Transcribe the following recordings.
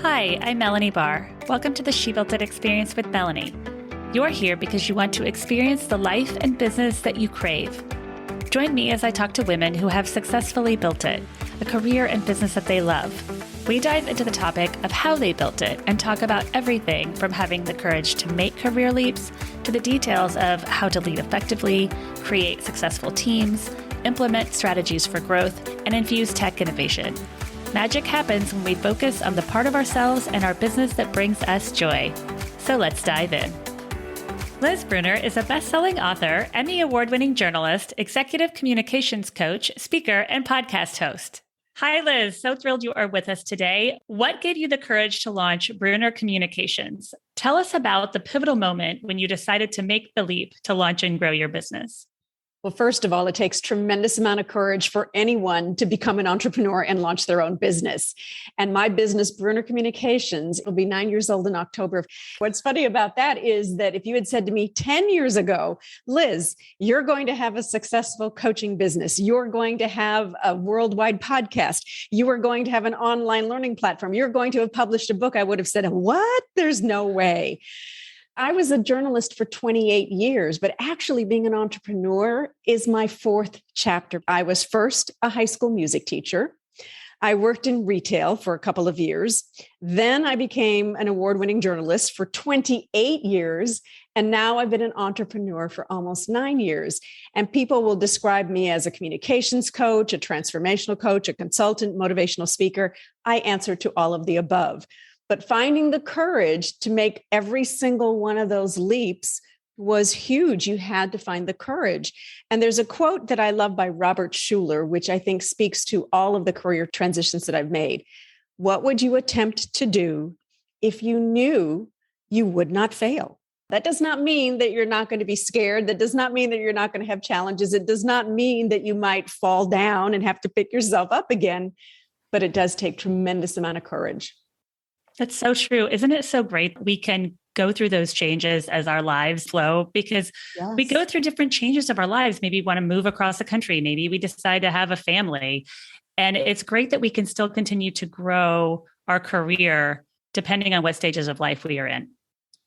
Hi, I'm Melanie Barr. Welcome to the She Built It Experience with Melanie. You're here because you want to experience the life and business that you crave. Join me as I talk to women who have successfully built it, a career and business that they love. We dive into the topic of how they built it and talk about everything from having the courage to make career leaps to the details of how to lead effectively, create successful teams, implement strategies for growth, and infuse tech innovation. Magic happens when we focus on the part of ourselves and our business that brings us joy. So let's dive in. Liz Brunner is a best-selling author, Emmy award-winning journalist, executive communications coach, speaker, and podcast host. Hi, Liz. So thrilled you are with us today. What gave you the courage to launch Brunner Communications? Tell us about the pivotal moment when you decided to make the leap to launch and grow your business. Well, first of all, it takes tremendous amount of courage for anyone to become an entrepreneur and launch their own business. And my business, Brunner Communications, will be 9 years old in October. What's funny about that is that if you had said to me 10 years ago, Liz, you're going to have a successful coaching business, you're going to have a worldwide podcast, you are going to have an online learning platform, you're going to have published a book, I would have said, what? There's no way. I was a journalist for 28 years, but actually being an entrepreneur is my fourth chapter. I was first a high school music teacher. I worked in retail for a couple of years. Then I became an award-winning journalist for 28 years. And now I've been an entrepreneur for almost 9 years. And people will describe me as a communications coach, a transformational coach, a consultant, motivational speaker. I answer to all of the above. But finding the courage to make every single one of those leaps was huge. You had to find the courage. And there's a quote that I love by Robert Schuller, which I think speaks to all of the career transitions that I've made. What would you attempt to do if you knew you would not fail? That does not mean that you're not going to be scared. That does not mean that you're not going to have challenges. It does not mean that you might fall down and have to pick yourself up again. But it does take tremendous amount of courage. That's so true. Isn't it so great we can go through those changes as our lives flow? Because we go through different changes of our lives. Maybe we want to move across the country. Maybe we decide to have a family. And it's great that we can still continue to grow our career depending on what stages of life we are in.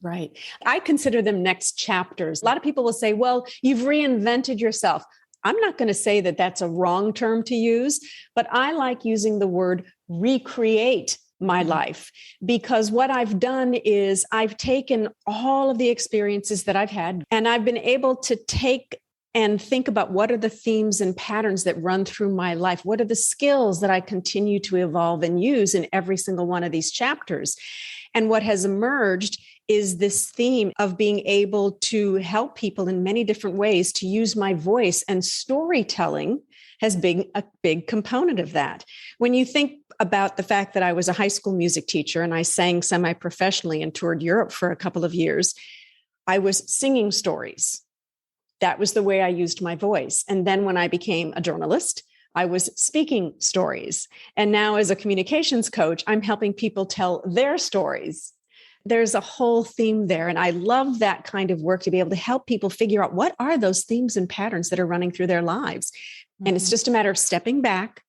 Right. I consider them next chapters. A lot of people will say, well, you've reinvented yourself. I'm not going to say that that's a wrong term to use, but I like using the word recreate my life, because what I've done is I've taken all of the experiences that I've had and I've been able to take and think about what are the themes and patterns that run through my life? What are the skills that I continue to evolve and use in every single one of these chapters? And what has emerged is this theme of being able to help people in many different ways to use my voice, and storytelling has been a big component of that. When you think about the fact that I was a high school music teacher and I sang semi-professionally and toured Europe for a couple of years, I was singing stories. That was the way I used my voice. And then when I became a journalist, I was speaking stories. And now as a communications coach, I'm helping people tell their stories. There's a whole theme there. And I love that kind of work to be able to help people figure out what are those themes and patterns that are running through their lives. Mm-hmm. And it's just a matter of stepping back,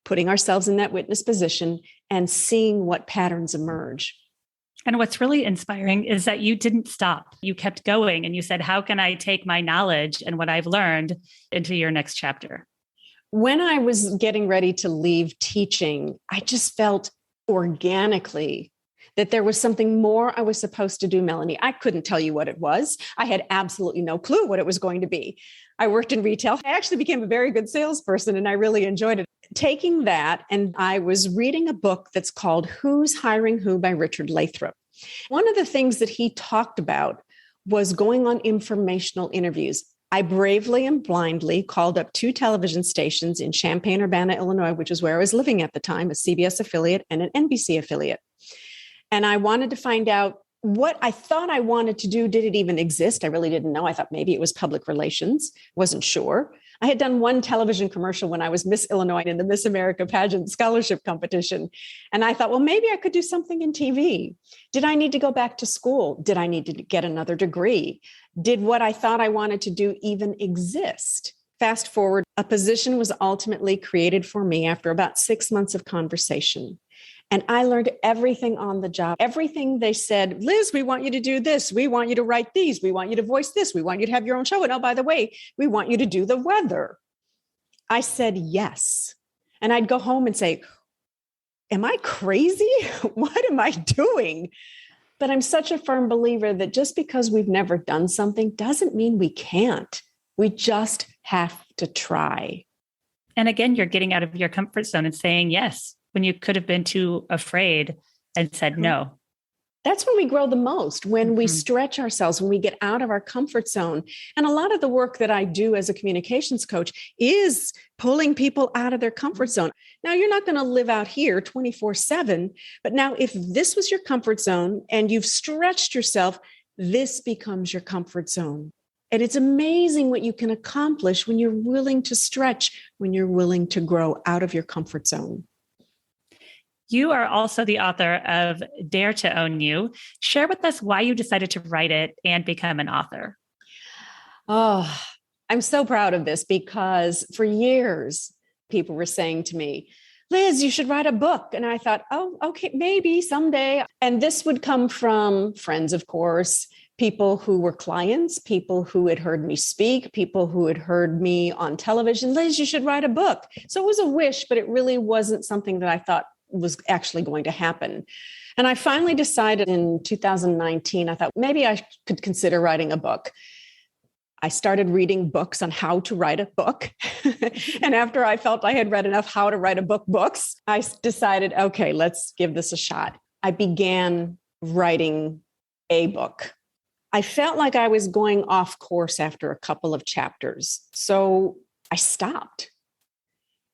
putting ourselves in that witness position and seeing what patterns emerge. And what's really inspiring is that you didn't stop. You kept going and you said, how can I take my knowledge and what I've learned into your next chapter? When I was getting ready to leave teaching, I just felt organically that there was something more I was supposed to do, Melanie. I couldn't tell you what it was. I had absolutely no clue what it was going to be. I worked in retail. I actually became a very good salesperson and I really enjoyed it. Taking that, and I was reading a book that's called Who's Hiring Who by Richard Lathrop. One of the things that he talked about was going on informational interviews. I bravely and blindly called up 2 television stations in Champaign-Urbana, Illinois, which is where I was living at the time, a CBS affiliate and an NBC affiliate. And I wanted to find out what I thought I wanted to do. Did it even exist? I really didn't know. I thought maybe it was public relations. Wasn't sure. I had done one television commercial when I was Miss Illinois in the Miss America pageant scholarship competition. And I thought, well, maybe I could do something in TV. Did I need to go back to school? Did I need to get another degree? Did what I thought I wanted to do even exist? Fast forward, a position was ultimately created for me after about 6 months of conversation. And I learned everything on the job, everything they said. Liz, we want you to do this. We want you to write these. We want you to voice this. We want you to have your own show. And oh, by the way, we want you to do the weather. I said yes. And I'd go home and say, am I crazy? What am I doing? But I'm such a firm believer that just because we've never done something doesn't mean we can't. We just have to try. And again, you're getting out of your comfort zone and saying yes when you could have been too afraid and said no. That's when we grow the most, when we stretch ourselves, when we get out of our comfort zone. And a lot of the work that I do as a communications coach is pulling people out of their comfort zone. Now, you're not going to live out here 24/7, but now if this was your comfort zone and you've stretched yourself, this becomes your comfort zone. And it's amazing what you can accomplish when you're willing to stretch, when you're willing to grow out of your comfort zone. You are also the author of Dare to Own You. Share with us why you decided to write it and become an author. Oh, I'm so proud of this because for years, people were saying to me, Liz, you should write a book. And I thought, oh, okay, maybe someday. And this would come from friends, of course, people who were clients, people who had heard me speak, people who had heard me on television. Liz, you should write a book. So it was a wish, but it really wasn't something that I thought was actually going to happen. And I finally decided in 2019, I thought maybe I could consider writing a book. I started reading books on how to write a book. And after I felt I had read enough how to write a book books, I decided, okay, let's give this a shot. I began writing a book. I felt like I was going off course after a couple of chapters. So I stopped.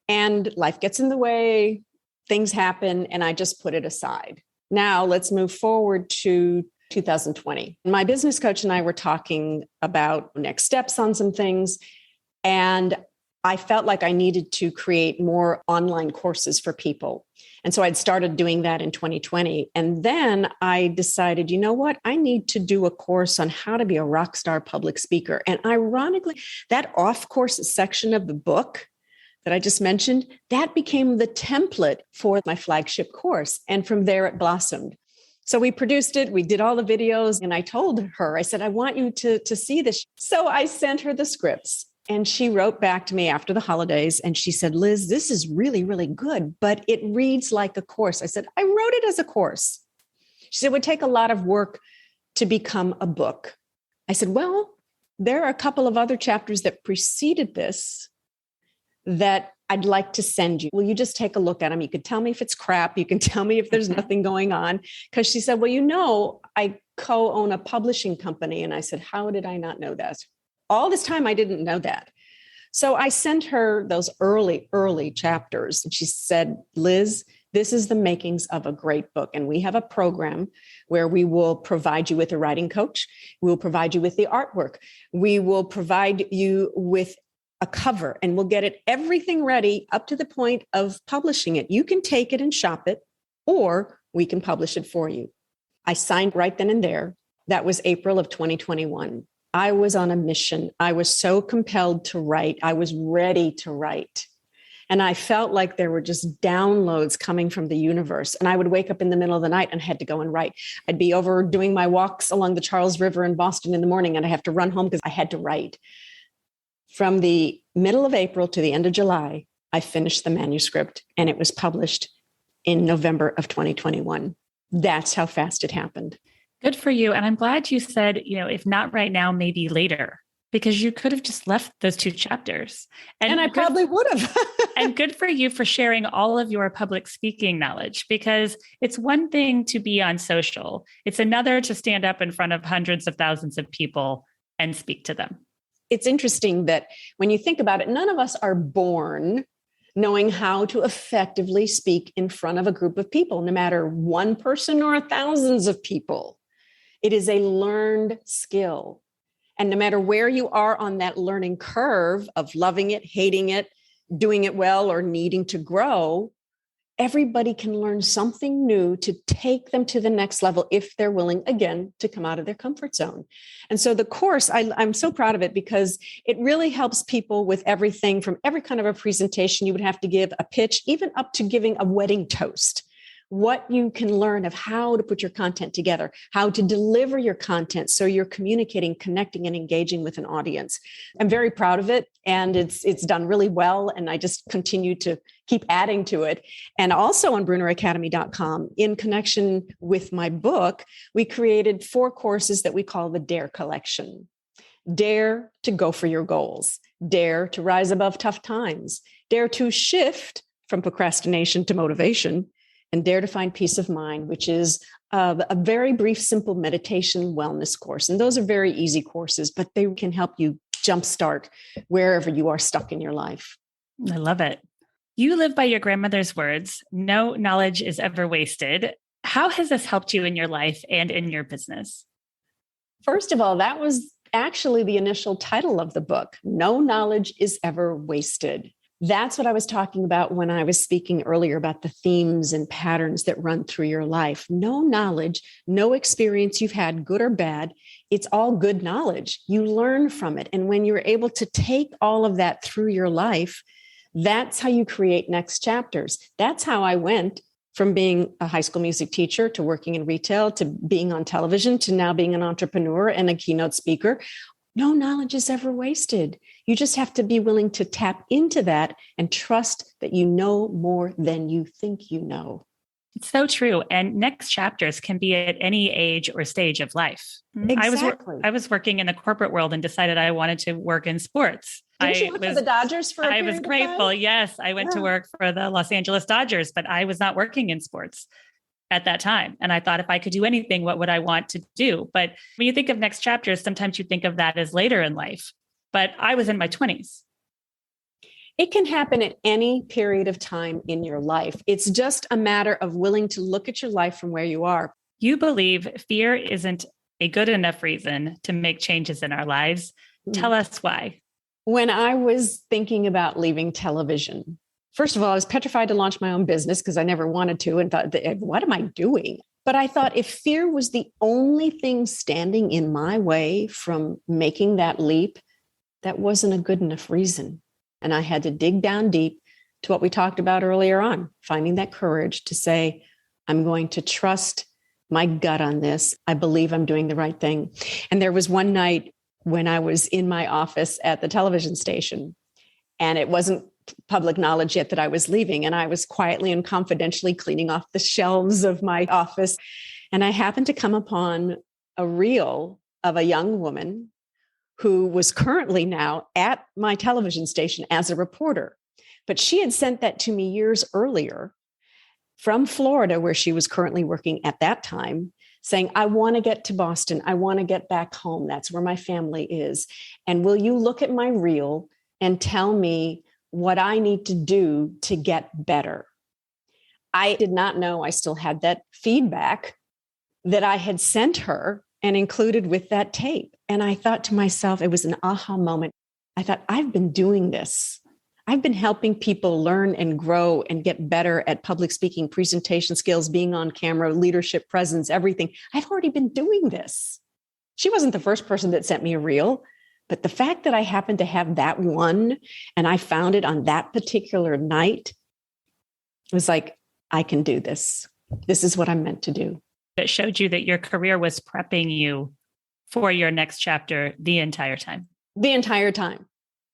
And life gets in the way. Things happen, and I just put it aside. Now let's move forward to 2020. My business coach and I were talking about next steps on some things, and I felt like I needed to create more online courses for people. And so I'd started doing that in 2020. And then I decided, you know what? I need to do a course on how to be a rock star public speaker. And ironically, that off-course section of the book that I just mentioned, that became the template for my flagship course. And from there, it blossomed. So we produced it, we did all the videos, and I told her, I said, I want you to see this. So I sent her the scripts, and she wrote back to me after the holidays, and she said, Liz, this is really, really good, but it reads like a course. I said, I wrote it as a course. She said, it would take a lot of work to become a book. I said, well, there are a couple of other chapters that preceded this that I'd like to send you. Will you just take a look at them? You could tell me if it's crap. You can tell me if there's nothing going on. Because she said, well, you know, I co-own a publishing company. And I said, how did I not know that? All this time, I didn't know that. So I sent her those early chapters. And she said, Liz, this is the makings of a great book. And we have a program where we will provide you with a writing coach. We will provide you with the artwork. We will provide you with a cover, and we'll get it everything ready up to the point of publishing it. You can take it and shop it, or we can publish it for you. I signed right then and there. That was April of 2021. I was on a mission. I was so compelled to write. I was ready to write. And I felt like there were just downloads coming from the universe. And I would wake up in the middle of the night and had to go and write. I'd be over doing my walks along the Charles River in Boston in the morning, and I have to run home because I had to write. From the middle of April to the end of July, I finished the manuscript, and it was published in November of 2021. That's how fast it happened. Good for you. And I'm glad you said, if not right now, maybe later, because you could have just left those 2 chapters. And I probably would have. And good for you for sharing all of your public speaking knowledge, because it's one thing to be on social. It's another to stand up in front of hundreds of thousands of people and speak to them. It's interesting that when you think about it, none of us are born knowing how to effectively speak in front of a group of people, no matter one person or thousands of people. It is a learned skill. And no matter where you are on that learning curve of loving it, hating it, doing it well, or needing to grow, everybody can learn something new to take them to the next level if they're willing, again, to come out of their comfort zone. And so the course, I'm so proud of it because it really helps people with everything from every kind of a presentation you would have to give, a pitch, even up to giving a wedding toast. What you can learn of how to put your content together, how to deliver your content so you're communicating, connecting, and engaging with an audience. I'm very proud of it, and it's done really well, and I just continue to keep adding to it. And also on BrunnerAcademy.com, in connection with my book, we created 4 courses that we call the DARE collection. Dare to go for your goals, dare to rise above tough times, dare to shift from procrastination to motivation, and dare to find peace of mind, which is a very brief, simple meditation wellness course. And those are very easy courses, but they can help you jumpstart wherever you are stuck in your life. I love it. You live by your grandmother's words, no knowledge is ever wasted. How has this helped you in your life and in your business? First of all, that was actually the initial title of the book, No Knowledge is Ever Wasted. That's what I was talking about when I was speaking earlier about the themes and patterns that run through your life. No knowledge, no experience you've had, good or bad, it's all good knowledge. You learn from it. And when you're able to take all of that through your life, that's how you create next chapters. That's how I went from being a high school music teacher to working in retail to being on television to now being an entrepreneur and a keynote speaker. No knowledge is ever wasted. You just have to be willing to tap into that and trust that you know more than you think you know. It's so true. And next chapters can be at any age or stage of life. Exactly. I was working in the corporate world and decided I wanted to work in sports. Didn't you work for the Dodgers for a period I was of grateful. time? Yes, I went to work for the Los Angeles Dodgers, but I was not working in sports at that time. And I thought if I could do anything, what would I want to do? But when you think of next chapters, sometimes you think of that as later in life. But I was in my 20s. It can happen at any period of time in your life. It's just a matter of willing to look at your life from where you are. You believe fear isn't a good enough reason to make changes in our lives. Tell us why. When I was thinking about leaving television, first of all, I was petrified to launch my own business because I never wanted to and thought, what am I doing? But I thought if fear was the only thing standing in my way from making that leap, that wasn't a good enough reason. And I had to dig down deep to what we talked about earlier on, finding that courage to say, I'm going to trust my gut on this. I believe I'm doing the right thing. And there was one night when I was in my office at the television station, and it wasn't public knowledge yet that I was leaving. And I was quietly and confidentially cleaning off the shelves of my office. And I happened to come upon a reel of a young woman who was currently now at my television station as a reporter. But she had sent that to me years earlier from Florida, where she was currently working at that time, saying, I want to get to Boston. I want to get back home. That's where my family is. And will you look at my reel and tell me what I need to do to get better? I did not know I still had that feedback that I had sent her and included with that tape. And I thought to myself, it was an aha moment. I thought, I've been doing this. I've been helping people learn and grow and get better at public speaking, presentation skills, being on camera, leadership, presence, everything. I've already been doing this. She wasn't the first person that sent me a reel, but the fact that I happened to have that one and I found it on that particular night was like, I can do this. This is what I'm meant to do. It showed you that your career was prepping you for your next chapter the entire time. The entire time.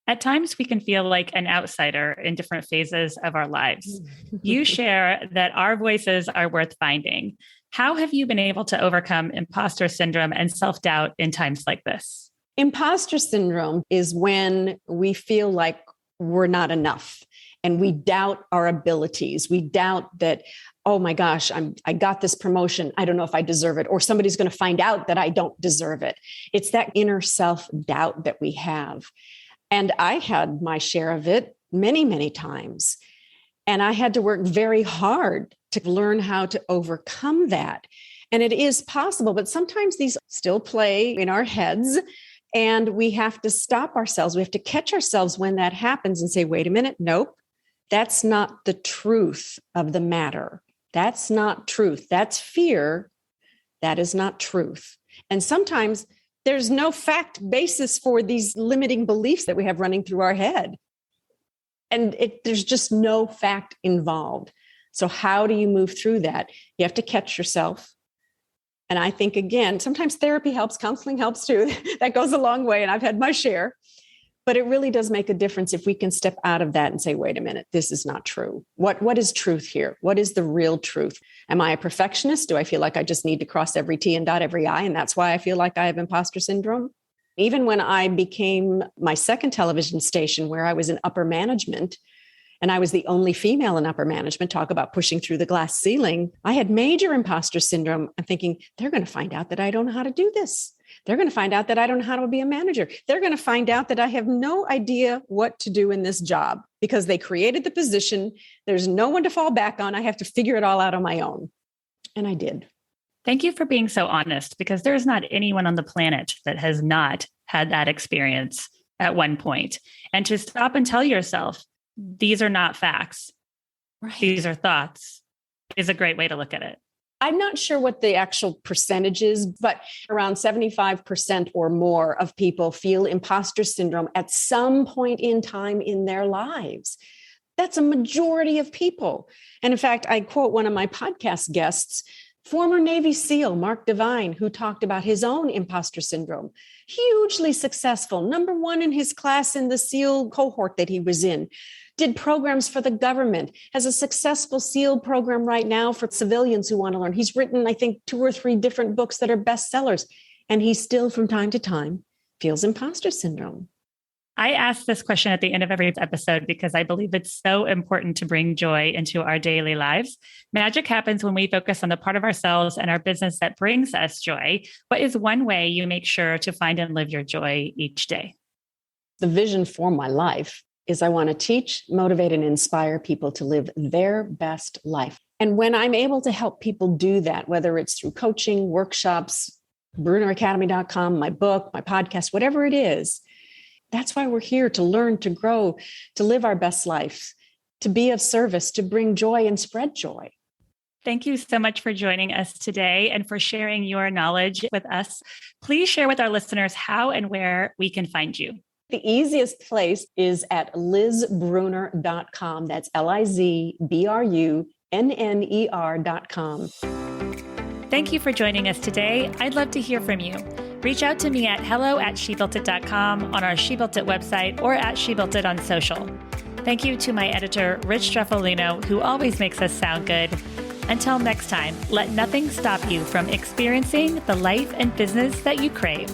At times, we can feel like an outsider in different phases of our lives. You share that our voices are worth finding. How have you been able to overcome imposter syndrome and self-doubt in times like this? Imposter syndrome is when we feel like we're not enough and we doubt our abilities. We doubt that, oh my gosh, I got this promotion. I don't know if I deserve it, or somebody's going to find out that I don't deserve it. It's that inner self-doubt that we have. And I had my share of it many, many times. And I had to work very hard to learn how to overcome that. And it is possible, but sometimes these still play in our heads. And we have to stop ourselves. We have to catch ourselves when that happens and say, wait a minute, nope, That's not the truth of the matter. That's not truth. That's fear. That is not truth. And sometimes there's no fact basis for these limiting beliefs that we have running through our head. And there's just no fact involved. So how do you move through that? You have to catch yourself. And I think, again, sometimes therapy helps, counseling helps too. That goes a long way, and I've had my share. But it really does make a difference if we can step out of that and say, wait a minute, this is not true. What is truth here? What is the real truth? Am I a perfectionist? Do I feel like I just need to cross every T and dot every I, and that's why I feel like I have imposter syndrome? Even when I became my second television station, where I was in upper management, and I was the only female in upper management, talk about pushing through the glass ceiling, I had major imposter syndrome. I'm thinking, they're going to find out that I don't know how to do this. They're going to find out that I don't know how to be a manager. They're going to find out that I have no idea what to do in this job because they created the position. There's no one to fall back on. I have to figure it all out on my own. And I did. Thank you for being so honest, because there's not anyone on the planet that has not had that experience at one point. And to stop and tell yourself, these are not facts. Right. These are thoughts is a great way to look at it. I'm not sure what the actual percentage is, but around 75% or more of people feel imposter syndrome at some point in time in their lives. That's a majority of people. And in fact, I quote one of my podcast guests, former Navy SEAL Mark Devine, who talked about his own imposter syndrome. Hugely successful, number one in his class in the SEAL cohort that he was in. Did programs for the government, has a successful SEAL program right now for civilians who want to learn. He's written, I think, 2 or 3 different books that are bestsellers. And he still, from time to time, feels imposter syndrome. I ask this question at the end of every episode because I believe it's so important to bring joy into our daily lives. Magic happens when we focus on the part of ourselves and our business that brings us joy. What is one way you make sure to find and live your joy each day? The vision for my life is I want to teach, motivate, and inspire people to live their best life. And when I'm able to help people do that, whether it's through coaching, workshops, BrunnerAcademy.com, my book, my podcast, whatever it is, that's why we're here, to learn, to grow, to live our best life, to be of service, to bring joy and spread joy. Thank you so much for joining us today and for sharing your knowledge with us. Please share with our listeners how and where we can find you. The easiest place is at LizBrunner.com. That's LizBrunner.com. Thank you for joining us today. I'd love to hear from you. Reach out to me at hello@shebuiltit.com, on our She Built It website, or at She Built It on social. Thank you to my editor, Rich Streffolino, who always makes us sound good. Until next time, let nothing stop you from experiencing the life and business that you crave.